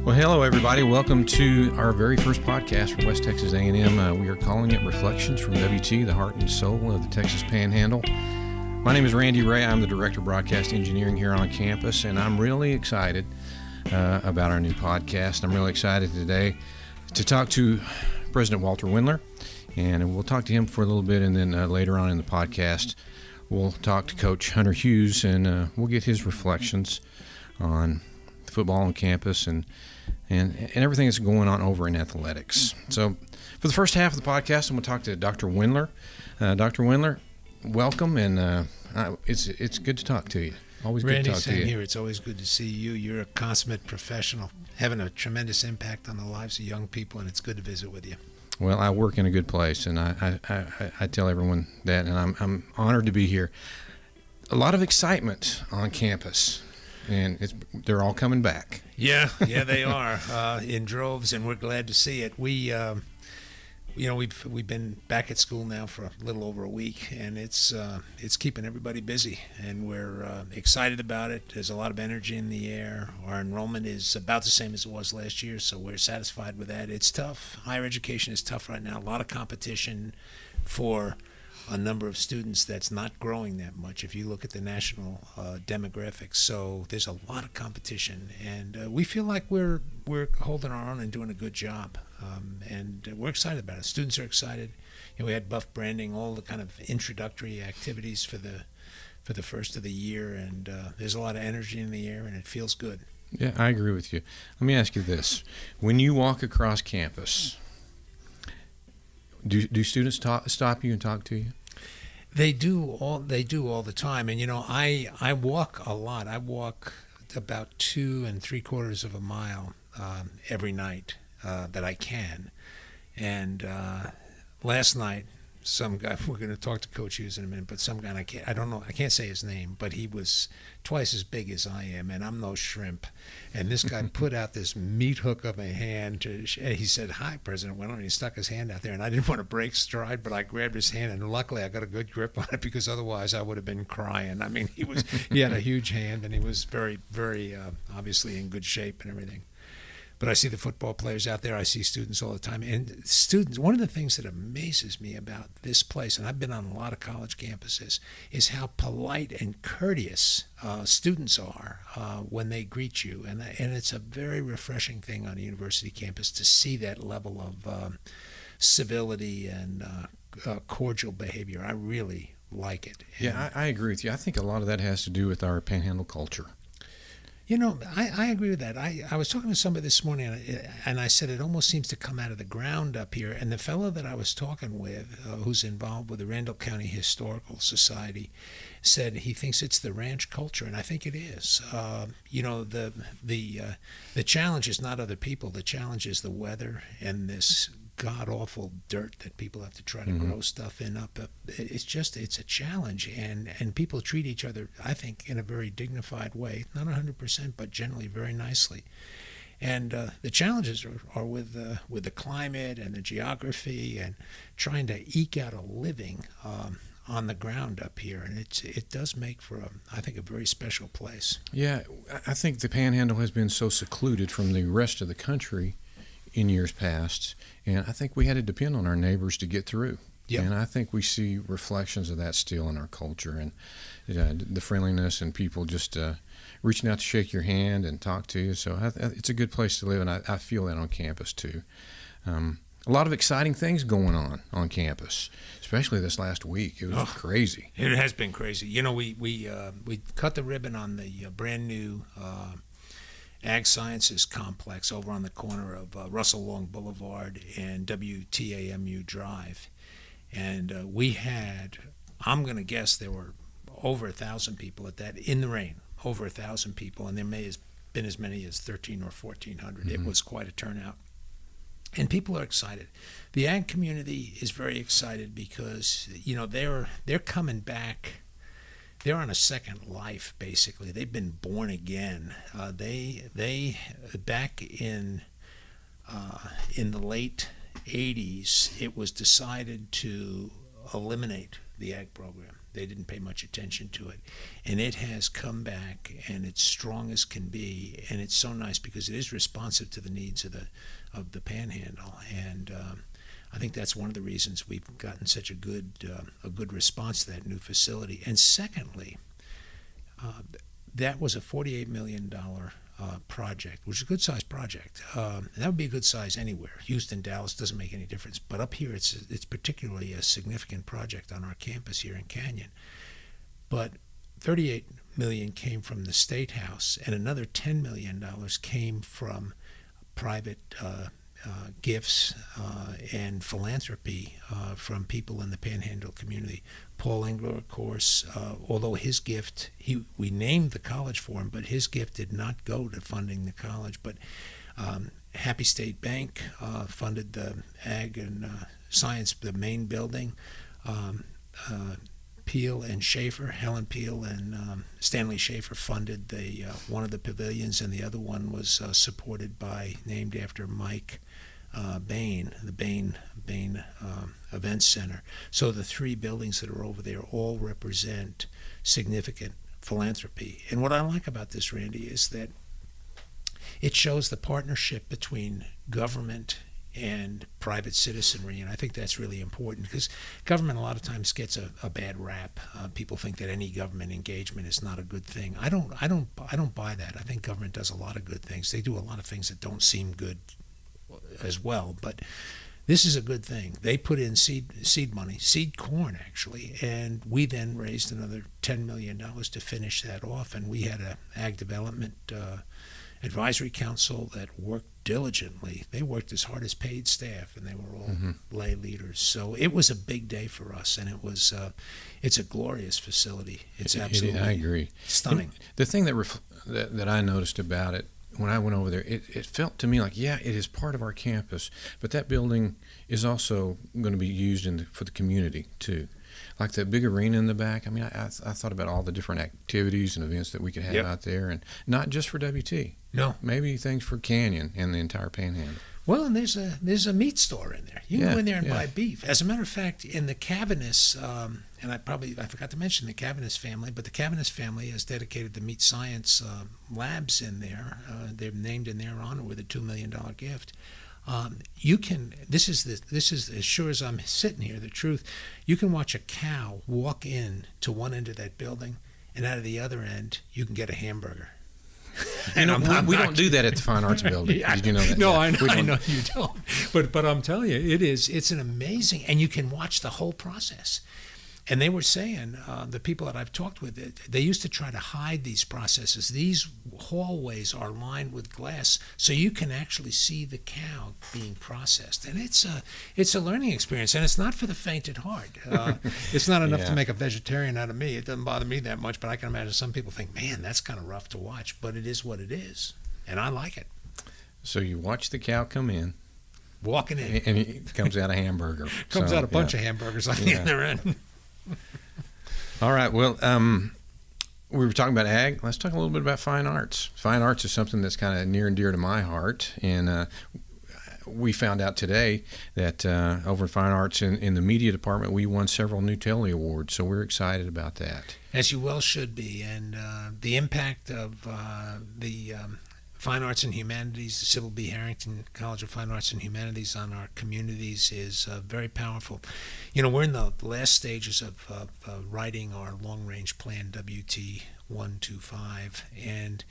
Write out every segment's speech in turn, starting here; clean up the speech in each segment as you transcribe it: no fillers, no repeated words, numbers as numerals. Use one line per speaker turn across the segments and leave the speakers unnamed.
Well, hello, everybody. Welcome to our very first podcast from West Texas A&M. We are calling it Reflections from WT, the heart and soul of the Texas Panhandle. My name is Randy Ray. I'm the Director of Broadcast Engineering here on campus, and I'm really excited about our new podcast. I'm really excited today to talk to President Walter Wendler, and we'll talk to him for a little bit, and then later on in the podcast, we'll talk to Coach Hunter Hughes, and we'll get his reflections on football on campus and everything that's going on over in athletics. So for the first half of the podcast, I'm going to talk to Dr. Wendler. Dr. Wendler, welcome, and it's good to talk to you. Always good
Randy,
to talk to you.
same here. It's always good to see you. You're a consummate professional, having a tremendous impact on the lives of young people, and it's good to visit with you.
Well, I work in a good place, and I tell everyone that, and I'm honored to be here. A lot of excitement on campus, and they're all coming back.
Yeah, they are in droves, and we're glad to see it. We've been back at school now for a little over a week, and it's keeping everybody busy, and we're excited about it. There's a lot of energy in the air. Our enrollment is about the same as it was last year, so we're satisfied with that. It's tough. Higher education is tough right now. A lot of competition for a number of students that's not growing that much if you look at the national demographics. So there's a lot of competition, and we feel like we're holding our own and doing a good job, and we're excited about it. Students are excited. We had buff branding, all the kind of introductory activities for the first of the year, and there's a lot of energy in the air, and it feels good.
Yeah, I agree with you. Let me ask you this: when you walk across campus, do students stop you and talk to you?
They do all the time, and I walk a lot. I walk about 2 3/4 of a mile every night that I can. And last night, some guy, we're going to talk to Coach Hughes in a minute, but some guy, I can't say his name, but he was twice as big as I am, and I'm no shrimp. And this guy put out this meat hook of a hand. He said, "Hi, President Wendler," and he stuck his hand out there, and I didn't want to break stride, but I grabbed his hand, and luckily I got a good grip on it, because otherwise I would have been crying. I mean, he had a huge hand, and he was very, very obviously in good shape and everything. But I see the football players out there. I see students all the time. And students, one of the things that amazes me about this place, and I've been on a lot of college campuses, is how polite and courteous students are when they greet you. And it's a very refreshing thing on a university campus to see that level of civility and cordial behavior. I really like it.
Yeah, I agree with you. I think a lot of that has to do with our Panhandle culture.
I agree with that. I was talking to somebody this morning, and I said it almost seems to come out of the ground up here. And the fellow that I was talking with, who's involved with the Randall County Historical Society, said he thinks it's the ranch culture, and I think it is. The challenge is not other people. The challenge is the weather and this god-awful dirt that people have to try to grow stuff in up. It's a challenge, and people treat each other, I think, in a very dignified way, not 100%, but generally very nicely. And the challenges are with the climate and the geography and trying to eke out a living on the ground up here, and it does make for, I think, a very special place.
Yeah, I think the Panhandle has been so secluded from the rest of the country in years past, and I think we had to depend on our neighbors to get through. Yep. And I think we see reflections of that still in our culture, and the friendliness and people just reaching out to shake your hand and talk to you. So it's a good place to live, and I feel that on campus too. A lot of exciting things going on campus, especially this last week. It was crazy.
It has been crazy. We cut the ribbon on the brand new Ag Sciences Complex over on the corner of Russell Long Boulevard and WTAMU Drive. And we had, I'm going to guess there were over 1,000 people at that, in the rain, over 1,000 people, and there may have been as many as 1,300 or 1,400. Mm-hmm. It was quite a turnout. And people are excited. The ag community is very excited because, they're coming back. They're on a second life, basically. They've been born again. They back in the late 80s, it was decided to eliminate the ag program. they didn't pay much attention to it. And it has come back, and it's strong as can be, and it's so nice because it is responsive to the needs of the Panhandle. And I think that's one of the reasons we've gotten such a good response to that new facility. And secondly, that was a $48 million project, which is a good-sized project. And that would be a good size anywhere. Houston, Dallas, doesn't make any difference. But up here, it's particularly a significant project on our campus here in Canyon. But $38 million came from the State House, and another $10 million came from private gifts and philanthropy from people in the Panhandle community. Paul Engler, of course, although his gift, we named the college for him, but his gift did not go to funding the college. But Happy State Bank funded the Ag and Science, the main building. Peel and Schaefer, Helen Peel and Stanley Schaefer funded one of the pavilions, and the other one was supported by, named after Mike Bain, the Bain Events Center. So the three buildings that are over there all represent significant philanthropy. And what I like about this, Randy, is that it shows the partnership between government and private citizenry, and I think that's really important because government a lot of times gets a bad rap. People think that any government engagement is not a good thing. I don't buy that. I think government does a lot of good things. They do a lot of things that don't seem good as well, but this is a good thing. They put in seed money, seed corn actually, and we then raised another $10 million to finish that off, and we had a ag development advisory council that worked diligently. They worked as hard as paid staff, and they were all lay leaders. So it was a big day for us, and it's a glorious facility. It's absolutely
I agree.
Stunning.
The thing that I noticed about it when I went over there, it felt to me like, yeah, it is part of our campus, but that building is also going to be used for the community too. Like the big arena in the back. I mean, I thought about all the different activities and events that we could have out there, and not just for WT.
No,
maybe things for Canyon and the entire Panhandle.
Well, and there's a meat store in there. You can go in there and buy beef. As a matter of fact, in the Cavanis, and I forgot to mention the Cavanis family, but the Cavanis family has dedicated the meat science labs in there. They're named in their honor with a $2 million gift. You can. This is as sure as I'm sitting here, the truth. You can watch a cow walk in to one end of that building, and out of the other end, you can get a hamburger.
And we don't do that at the Fine Arts Building. Did you know that?
No, I know you don't. But I'm telling you, it's an amazing, and you can watch the whole process. And they were saying, the people that I've talked with, they used to try to hide these processes. These hallways are lined with glass, so you can actually see the cow being processed. And it's a learning experience, and it's not for the faint at heart. It's not enough to make a vegetarian out of me. It doesn't bother me that much, but I can imagine some people think, man, that's kind of rough to watch. But it is what it is, and I like it.
So you watch the cow come in.
Walking in.
And it comes out a hamburger.
Comes out a bunch of hamburgers on the other end.
All right. Well, we were talking about ag. Let's talk a little bit about fine arts. Fine arts is something that's kind of near and dear to my heart. And we found out today that over in fine arts in the media department, we won several new Telly Awards. So we're excited about that.
As you well should be. And the impact of the Fine Arts and Humanities, the Sybil B. Harrington College of Fine Arts and Humanities on our communities is very powerful. You know, we're in the last stages of writing our long-range plan, WT 125, and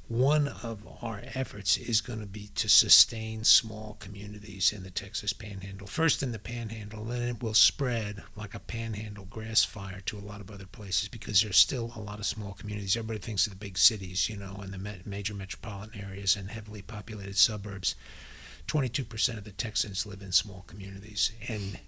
one of our efforts is going to be to sustain small communities in the Texas Panhandle. First in the Panhandle, then it will spread like a Panhandle grass fire to a lot of other places because there's still a lot of small communities. Everybody thinks of the big cities, you know, and the major metropolitan areas and heavily populated suburbs. 22% of the Texans live in small communities. And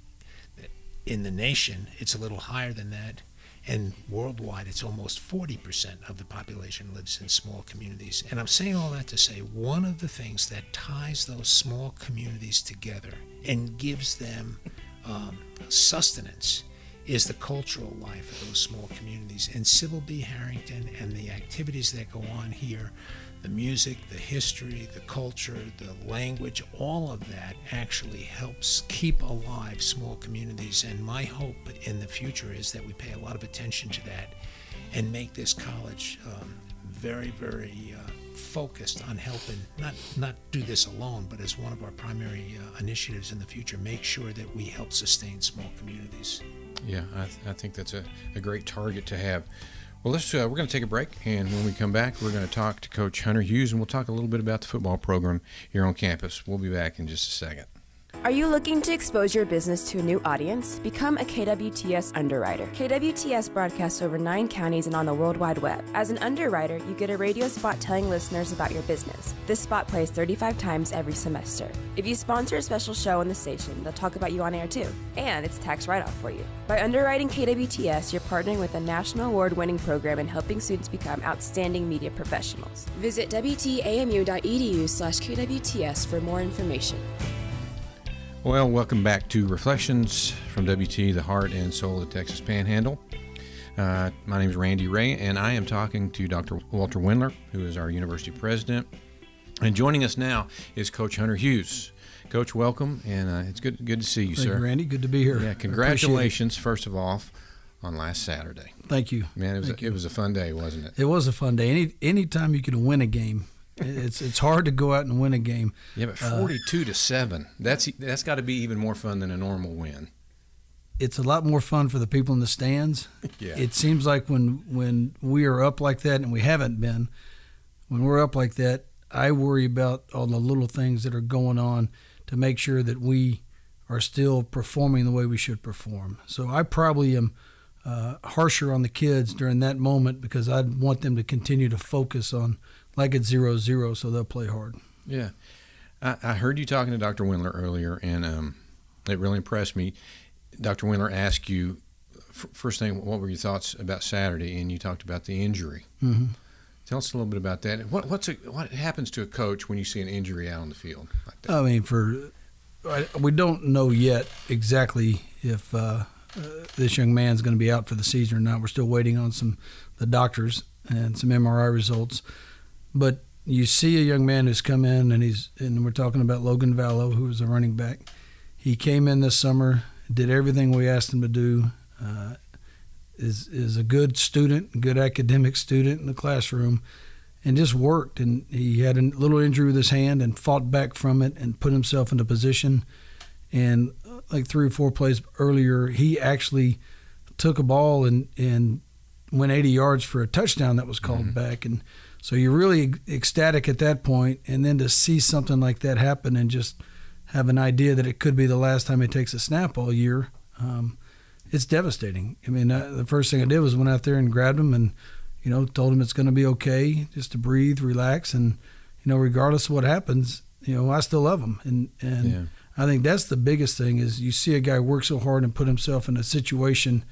in the nation, it's a little higher than that. And worldwide, it's almost 40% of the population lives in small communities. And I'm saying all that to say one of the things that ties those small communities together and gives them sustenance is the cultural life of those small communities. And Sybil B. Harrington and the activities that go on here, the music, the history, the culture, the language, all of that actually helps keep alive small communities. And my hope in the future is that we pay a lot of attention to that and make this college very, very focused on helping, not do this alone, but as one of our primary initiatives in the future, make sure that we help sustain small communities.
Yeah, I think that's a great target to have. Well, we're going to take a break, and when we come back, we're going to talk to Coach Hunter Hughes, and we'll talk a little bit about the football program here on campus. We'll be back in just a second.
Are you looking to expose your business to a new audience? Become a KWTS underwriter. KWTS broadcasts over 9 counties and on the World Wide Web. As an underwriter, you get a radio spot telling listeners about your business. This spot plays 35 times every semester. If you sponsor a special show on the station, they'll talk about you on air too. And it's tax write-off for you. By underwriting KWTS, you're partnering with a national award-winning program and helping students become outstanding media professionals. Visit WTAMU.edu/KWTS for more information.
Well, welcome back to Reflections from WT, the heart and soul of the Texas Panhandle. My name is Randy Ray, and I am talking to Dr. Walter Wendler, who is our university president. And joining us now is Coach Hunter Hughes. Coach, welcome, and it's good to see you,
Thank
sir.
you, Randy. Good to be here.
Yeah, congratulations, first of all, on last Saturday.
Thank you.
Man, it was a fun day, wasn't it?
It was a fun day. Anytime you can win a game, it's hard to go out and win a game.
Yeah, but 42-7, that's got to be even more fun than a normal win.
It's a lot more fun for the people in the stands.
Yeah.
It seems like when we are up like that, and we haven't been, when we're up like that, I worry about all the little things that are going on to make sure that we are still performing the way we should perform. So I probably am harsher on the kids during that moment because I want them to continue to focus on like it's 0-0, so they'll play hard.
Yeah. I heard you talking to Dr. Wendler earlier, and it really impressed me. Dr. Wendler asked you, first thing, what were your thoughts about Saturday? And you talked about the injury.
Mm-hmm.
Tell us a little bit about that. What happens to a coach when you see an injury out on the field like that?
I mean, we don't know yet exactly if this young man's going to be out for the season or not. We're still waiting on the doctors and some MRI results. But you see a young man who's come in, and we're talking about Logan Vallow, who was a running back. He came in this summer, did everything we asked him to do, is a good student, a good academic student in the classroom, and just worked. And he had a little injury with his hand and fought back from it and put himself into position. And like 3 or 4 plays earlier, he actually took a ball and went 80 yards for a touchdown that was called back. And so you're really ecstatic at that point, and then to see something like that happen and just have an idea that it could be the last time he takes a snap all year, it's devastating. I mean, the first thing I did was went out there and grabbed him and, told him it's going to be okay, just to breathe, relax, and, regardless of what happens, I still love him. And
Yeah.
I think that's the biggest thing is you see a guy work so hard and put himself in a situation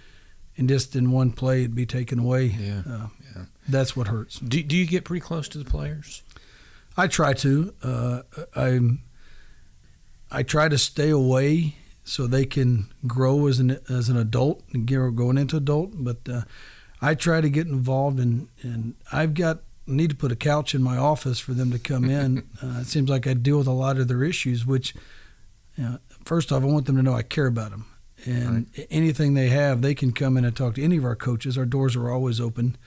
and just in one play it'd be taken away.
Yeah.
That's what hurts.
Do you get pretty close to the players?
I try to. I try to stay away so they can grow as an adult and going into adult. But I try to get involved, and need to put a couch in my office for them to come in. It seems like I deal with a lot of their issues, which first off, I want them to know I care about them. And anything they have, they can come in and talk to any of our coaches. Our doors are always open.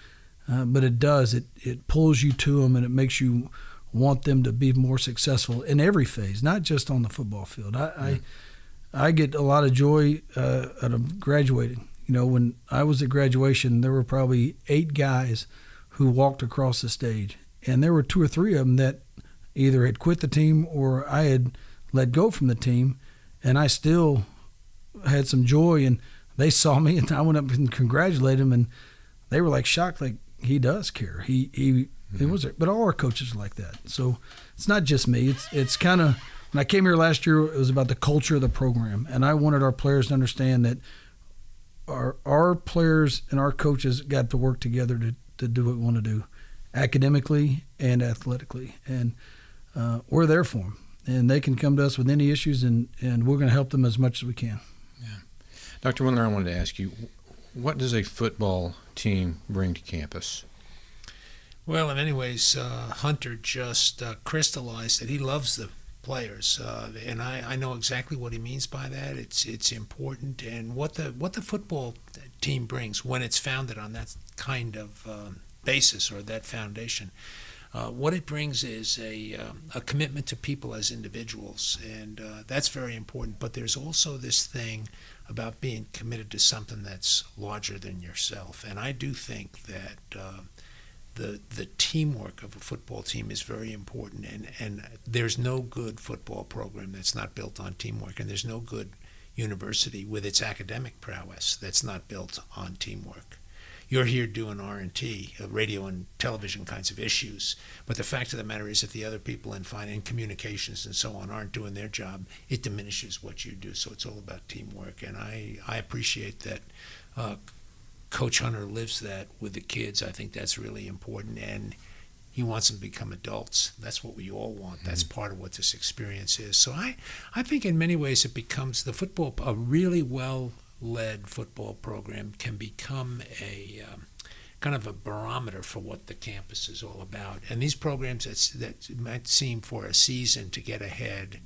But it pulls you to them, and it makes you want them to be more successful in every phase, not just on the football field. I get a lot of joy out of graduating. When I was at graduation, there were probably 8 guys who walked across the stage, and there were 2 or 3 of them that either had quit the team or I had let go from the team, and I still had some joy, and they saw me, and I went up and congratulated them, and they were like shocked, like, he does care. It was, but all our coaches are like that. So it's not just me. It's kind of, when I came here last year, it was about the culture of the program, and I wanted our players to understand that our players and our coaches got to work together to do what we want to do, academically and athletically, and we're there for them, and they can come to us with any issues, and we're going to help them as much as we can.
Yeah, Dr. Wendler, I wanted to ask you, what does a football team bring to campus?
Well, in many ways, Hunter just crystallized that he loves the players, and I know exactly what he means by that. It's important, and what the football team brings when it's founded on that kind of basis or that foundation. What it brings is a commitment to people as individuals, and that's very important. But there's also this thing about being committed to something that's larger than yourself, and I do think that the teamwork of a football team is very important, and there's no good football program that's not built on teamwork, and there's no good university with its academic prowess that's not built on teamwork. You're here doing R&T, radio and television kinds of issues, but the fact of the matter is if the other people in communications and so on aren't doing their job, it diminishes what you do, so it's all about teamwork, and I appreciate that Coach Hunter lives that with the kids. I think that's really important, and he wants them to become adults. That's what we all want. That's part of what this experience is. So I think in many ways it becomes a really well-led football program can become a kind of a barometer for what the campus is all about. And these programs that might seem for a season to get ahead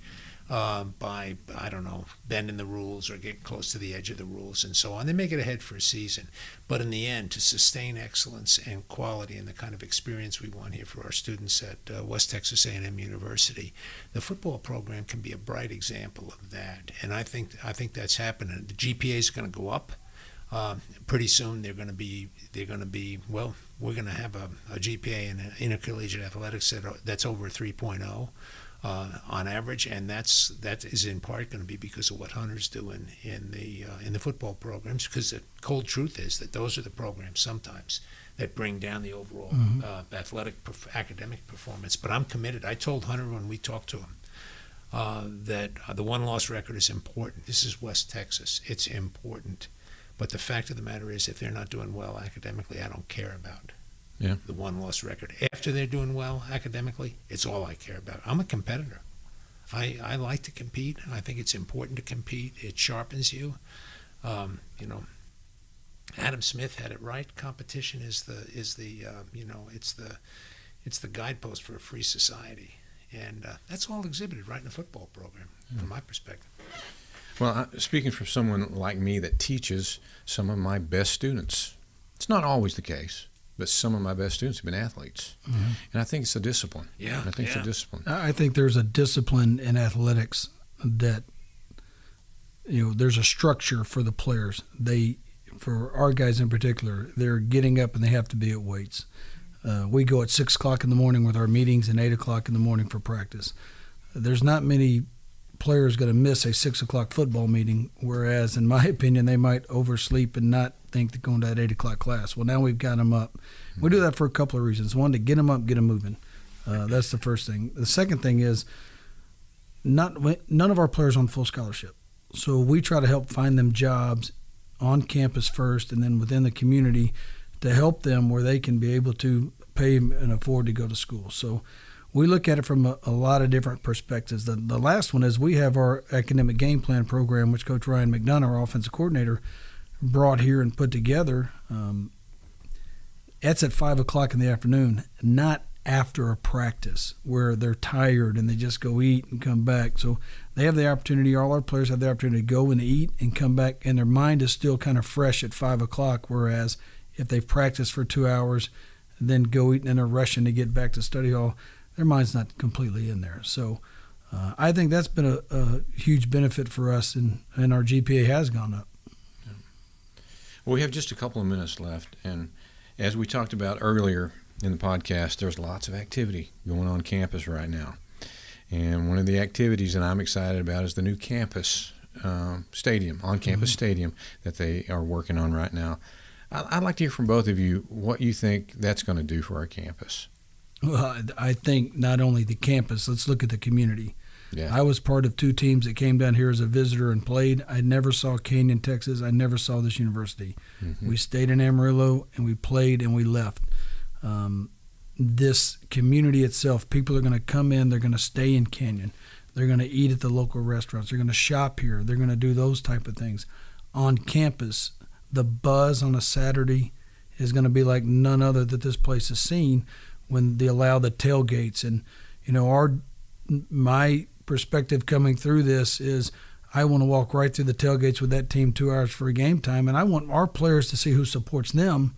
by, I don't know, bending the rules or getting close to the edge of the rules and so on. They may get ahead for a season. But in the end, to sustain excellence and quality and the kind of experience we want here for our students at West Texas A&M University, the football program can be a bright example of that. And I think that's happening. The GPA is going to go up. Pretty soon they're going to be well, we're going to have a GPA in intercollegiate athletics that's over 3.0. On average, and that is in part going to be because of what Hunter's doing in the football programs. Because the cold truth is that those are the programs sometimes that bring down the overall academic performance. But I'm committed. I told Hunter when we talked to him that the one-loss record is important. This is West Texas. It's important. But the fact of the matter is, if they're not doing well academically, I don't care about the one-loss record. After they're doing well academically, it's all I care about. I'm a competitor. I like to compete. I think it's important to compete. It sharpens you. Adam Smith had it right. Competition is the guidepost for a free society, and that's all exhibited right in the football program, from my perspective.
Well, speaking for someone like me that teaches some of my best students, it's not always the case. But some of my best students have been athletes, and I think it's a discipline.
Yeah,
it's a discipline.
I think there's a discipline in athletics that, there's a structure for the players. For our guys in particular, they're getting up and they have to be at weights. We go at 6 o'clock in the morning with our meetings and 8 o'clock in the morning for practice. There's not many players going to miss a 6 o'clock football meeting, whereas in my opinion they might oversleep and not think they're going to that 8 o'clock class. Well, now we've got them up. We do that for a couple of reasons. One, to get them up, get them moving. That's the first thing. The second thing is none of our players on full scholarship, so we try to help find them jobs on campus first and then within the community to help them where they can be able to pay and afford to go to school. So we look at it from a lot of different perspectives. The last one is we have our academic game plan program, which Coach Ryan McDonough, our offensive coordinator, brought here and put together. That's at 5 o'clock in the afternoon, not after a practice where they're tired and they just go eat and come back. So they have the opportunity, all our players have the opportunity to go and eat and come back, and their mind is still kind of fresh at 5 o'clock, whereas if they've practiced for 2 hours and then go eat and then they're rushing to get back to study hall, their mind's not completely in there. So I think that's been a huge benefit for us, and our GPA has gone up.
Yeah. Well, we have just a couple of minutes left, and as we talked about earlier in the podcast, there's lots of activity going on campus right now. And one of the activities that I'm excited about is the new campus stadium, on-campus stadium that they are working on right now. I'd like to hear from both of you what you think that's going to do for our campus.
Well, I think not only the campus, let's look at the community.
Yeah.
I was part of 2 teams that came down here as a visitor and played. I never saw Canyon, Texas. I never saw this university. Mm-hmm. We stayed in Amarillo, and we played, and we left. This community itself, people are going to come in. They're going to stay in Canyon. They're going to eat at the local restaurants. They're going to shop here. They're going to do those type of things. On campus, the buzz on a Saturday is going to be like none other that this place has seen, when they allow the tailgates. And my perspective coming through this is I want to walk right through the tailgates with that team 2 hours for a game time, and I want our players to see who supports them,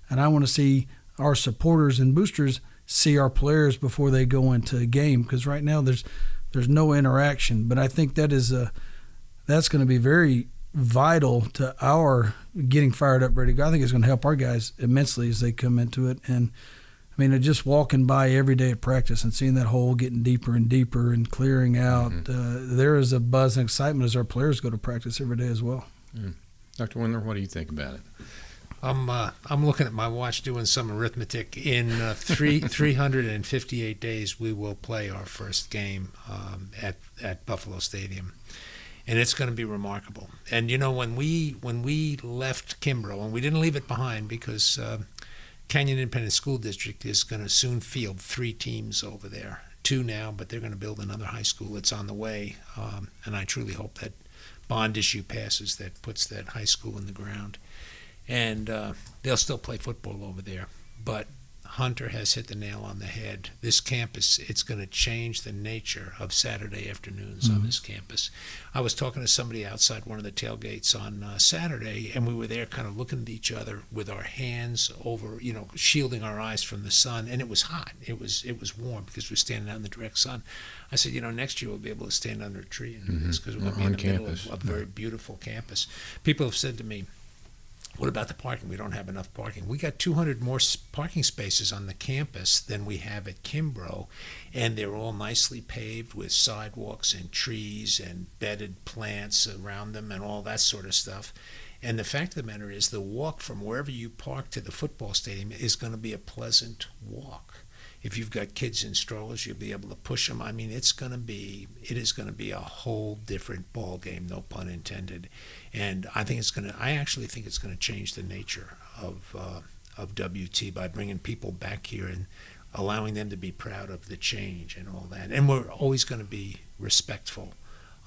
and I want to see our supporters and boosters see our players before they go into a game, because right now there's no interaction. But I think that's going to be very vital to our getting fired up, ready to go. I think it's going to help our guys immensely as they come into it. And I mean, just walking by every day at practice and seeing that hole getting deeper and deeper and clearing out, there is a buzz and excitement as our players go to practice every day as well.
Dr. Wendler, what do you think about it?
I'm looking at my watch doing some arithmetic. In 358 days, we will play our first game at Buffalo Stadium, and it's going to be remarkable. And when we left Kimbrough, and we didn't leave it behind because Canyon Independent School District is going to soon field 3 teams over there. 2 now, but they're going to build another high school. It's on the way, and I truly hope that bond issue passes that puts that high school in the ground. And they'll still play football over there. But Hunter has hit the nail on the head. This campus, it's going to change the nature of Saturday afternoons on this campus. I was talking to somebody outside one of the tailgates on Saturday, and we were there kind of looking at each other with our hands over, shielding our eyes from the sun. And it was hot. It was warm because we're standing out in the direct sun. I said, next year we'll be able to stand under a tree and do this because we're going to be in the middle of a very beautiful campus. People have said to me, what about the parking? We don't have enough parking. We got 200 more parking spaces on the campus than we have at Kimbrough, and they're all nicely paved with sidewalks and trees and bedded plants around them and all that sort of stuff. And the fact of the matter is the walk from wherever you park to the football stadium is going to be a pleasant walk. If you've got kids in strollers, you'll be able to push them. I mean, it is going to be a whole different ball game, no pun intended. And I actually think it's going to change the nature of WT by bringing people back here and allowing them to be proud of the change and all that. And we're always going to be respectful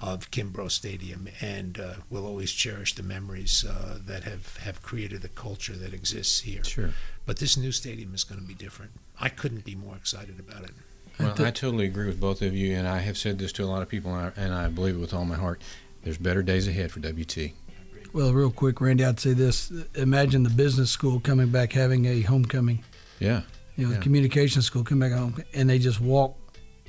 of Kimbrough Stadium, and we'll always cherish the memories that have created the culture that exists here.
Sure.
But this new stadium is going to be different. I couldn't be more excited about it.
Well, I totally agree with both of you, and I have said this to a lot of people, and I believe it with all my heart. There's better days ahead for WT.
Well, real quick, Randy, I'd say this. Imagine the business school coming back, having a homecoming.
Yeah.
The communication school coming back home, and they just walk.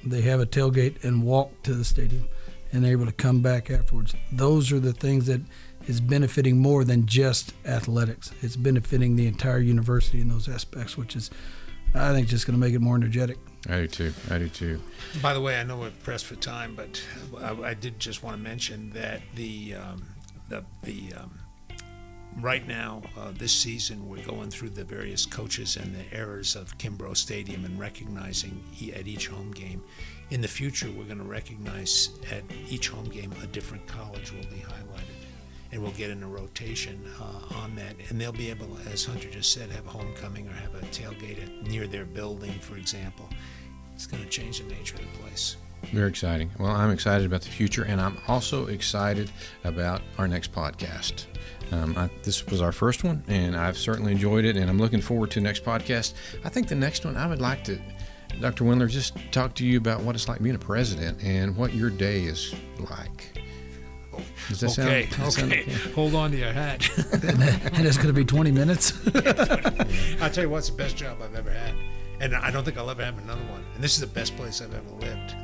They have a tailgate and walk to the stadium, and they're able to come back afterwards. Those are the things that is benefiting more than just athletics. It's benefiting the entire university in those aspects, which is, I think, just going to make it more energetic.
I do too.
By the way, I know we're pressed for time, but I did just want to mention that right now, this season, we're going through the various coaches and the eras of Kimbrough Stadium and recognizing at each home game. In the future, we're going to recognize at each home game a different college will be highlighted, and we'll get in a rotation on that. And they'll be able, as Hunter just said, have a homecoming or have a tailgate near their building, for example. It's going to change the nature of the place.
Very exciting. Well, I'm excited about the future, and I'm also excited about our next podcast. This was our first one, and I've certainly enjoyed it, and I'm looking forward to the next podcast. I think the next one, I would like to, Dr. Wendler, just talk to you about what it's like being a president and what your day is like. Does that sound okay?
Hold on to your hat.
And it's going to be 20 minutes.
I'll tell you what's the best job I've ever had. And I don't think I'll ever have another one. And this is the best place I've ever lived.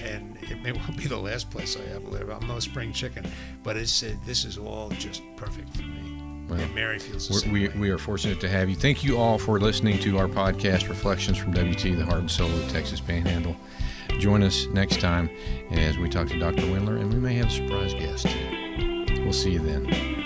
And it may well be the last place I ever live. I'm no spring chicken. But this is all just perfect for me. Well, and Mary feels the same way.
We are fortunate to have you. Thank you all for listening to our podcast, Reflections from WT, the heart and soul of the Texas Panhandle. Join us next time as we talk to Dr. Wendler, and we may have a surprise guest too. We'll see you then.